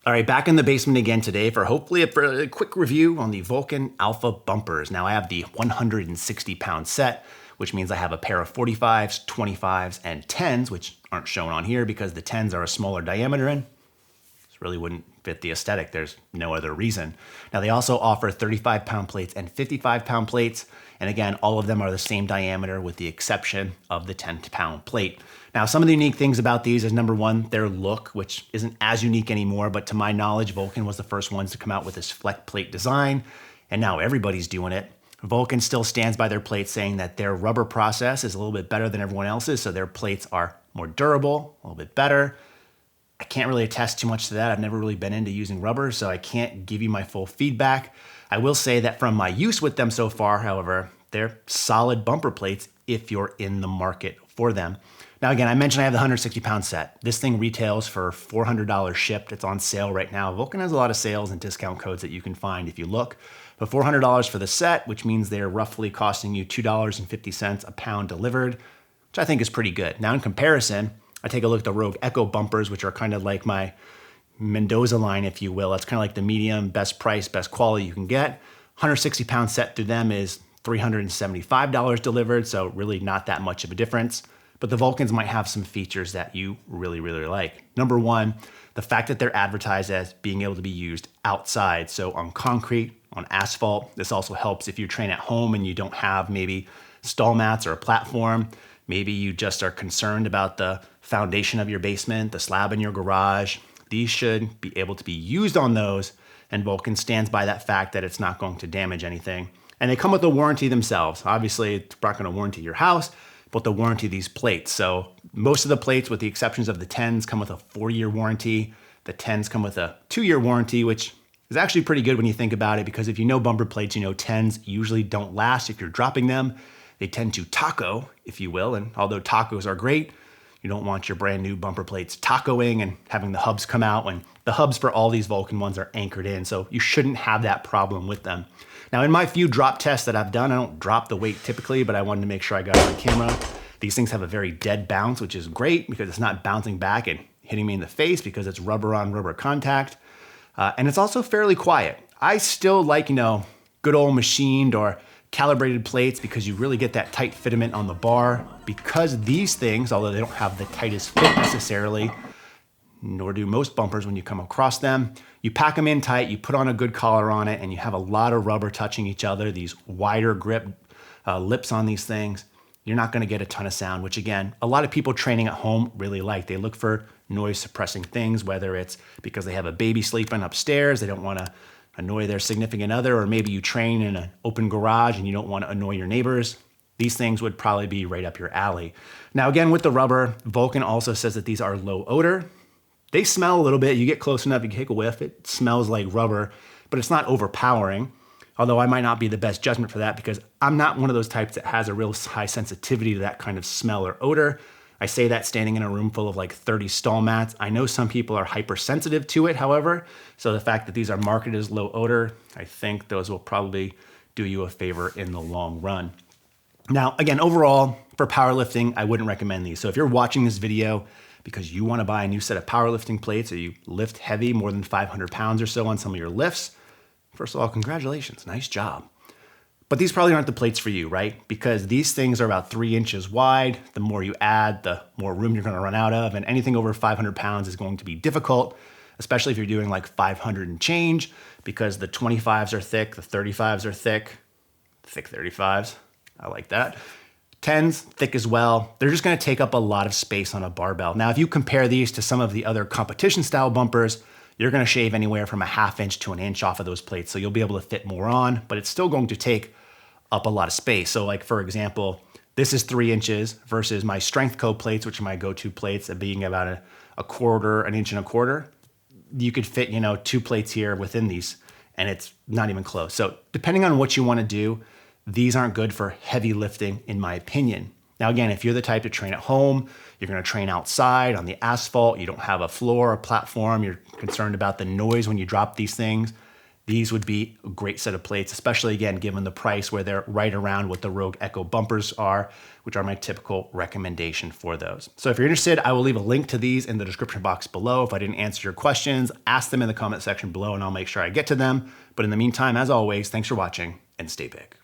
All right, back in the basement again today for hopefully a quick review on the Vulcan Alpha Bumpers. Now I have the 160-pound set, which means I have a pair of 45s, 25s, and 10s, which aren't shown on here because the 10s are a smaller diameter and this really wouldn't fit the aesthetic. There's no other reason. Now they also offer 35-pound plates and 55-pound plates. And again, all of them are the same diameter with the exception of the 10-pound plate. Now, some of the unique things about these is number one, their look, which isn't as unique anymore, but to my knowledge, Vulcan was the first ones to come out with this fleck plate design, and now everybody's doing it. Vulcan still stands by their plates saying that their rubber process is a little bit better than everyone else's, so their plates are more durable, a little bit better. I can't really attest too much to that. I've never really been into using rubber, so I can't give you my full feedback. I will say that from my use with them so far, however, they're solid bumper plates if you're in the market for them. Now, again, I mentioned I have the 160-pound set. This thing retails for $400 shipped. It's on sale right now. Vulcan has a lot of sales and discount codes that you can find if you look. But $400 for the set, which means they're roughly costing you $2.50 a pound delivered, which I think is pretty good. Now, in comparison, I take a look at the Rogue Echo bumpers, which are kind of like my Mendoza line, if you will. That's kind of like the medium, best price, best quality you can get. 160-pound set through them is $375 delivered, so really not that much of a difference. But the Vulcans might have some features that you really, really like. Number one, the fact that they're advertised as being able to be used outside. So on concrete, on asphalt. This also helps if you train at home and you don't have maybe stall mats or a platform. Maybe you just are concerned about the foundation of your basement, the slab in your garage. These should be able to be used on those, and Vulcan stands by that fact that it's not going to damage anything. And they come with a warranty themselves. Obviously, it's not going to warranty your house, but they'll warranty these plates. So most of the plates, with the exceptions of the 10s, come with a 4-year warranty. The 10s come with a 2-year warranty, which is actually pretty good when you think about it, because if you know bumper plates, you know 10s usually don't last if you're dropping them. They tend to taco, if you will, and although tacos are great, you don't want your brand new bumper plates tacoing and having the hubs come out when the hubs for all these Vulcan ones are anchored in, so you shouldn't have that problem with them. Now, in my few drop tests that I've done, I don't drop the weight typically, but I wanted to make sure I got it on camera. These things have a very dead bounce, which is great because it's not bouncing back and hitting me in the face because it's rubber on rubber contact. And it's also fairly quiet. I still like, good old machined or calibrated plates because you really get that tight fitment on the bar. Because these things, although they don't have the tightest fit necessarily, nor do most bumpers when you come across them, you pack them in tight, you put on a good collar on it, and you have a lot of rubber touching each other, these wider grip lips on these things. You're not gonna get a ton of sound, which again, a lot of people training at home really like. They look for noise suppressing things, whether it's because they have a baby sleeping upstairs, they don't wanna annoy their significant other, or maybe you train in an open garage and you don't wanna annoy your neighbors. These things would probably be right up your alley. Now again, with the rubber, Vulcan also says that these are low odor. They smell a little bit. You get close enough, you can take a whiff. It smells like rubber, but it's not overpowering. Although I might not be the best judgment for that because I'm not one of those types that has a real high sensitivity to that kind of smell or odor. I say that standing in a room full of like 30 stall mats. I know some people are hypersensitive to it, however. So the fact that these are marketed as low odor, I think those will probably do you a favor in the long run. Now, again, overall, for powerlifting, I wouldn't recommend these. So if you're watching this video because you want to buy a new set of powerlifting plates or you lift heavy, more than 500 pounds or so on some of your lifts, first of all, congratulations, nice job. But these probably aren't the plates for you, right? Because these things are about 3 inches wide. The more you add, the more room you're going to run out of. And anything over 500 pounds is going to be difficult, especially if you're doing like 500 and change, because the 25s are thick, the 35s are thick 35s. I like that. 10s, thick as well. They're just gonna take up a lot of space on a barbell. Now, if you compare these to some of the other competition style bumpers, you're gonna shave anywhere from a 1/2 inch to 1 inch off of those plates. So you'll be able to fit more on, but it's still going to take up a lot of space. So like, for example, this is 3 inches versus my Strength Co plates, which are my go-to plates, of being about an 1 inch and a quarter. You could fit, 2 plates here within these, and it's not even close. So depending on what you wanna do, these aren't good for heavy lifting, in my opinion. Now, again, if you're the type to train at home, you're gonna train outside on the asphalt, you don't have a floor or platform, you're concerned about the noise when you drop these things, these would be a great set of plates, especially again, given the price where they're right around what the Rogue Echo bumpers are, which are my typical recommendation for those. So if you're interested, I will leave a link to these in the description box below. If I didn't answer your questions, ask them in the comment section below and I'll make sure I get to them. But in the meantime, as always, thanks for watching and stay big.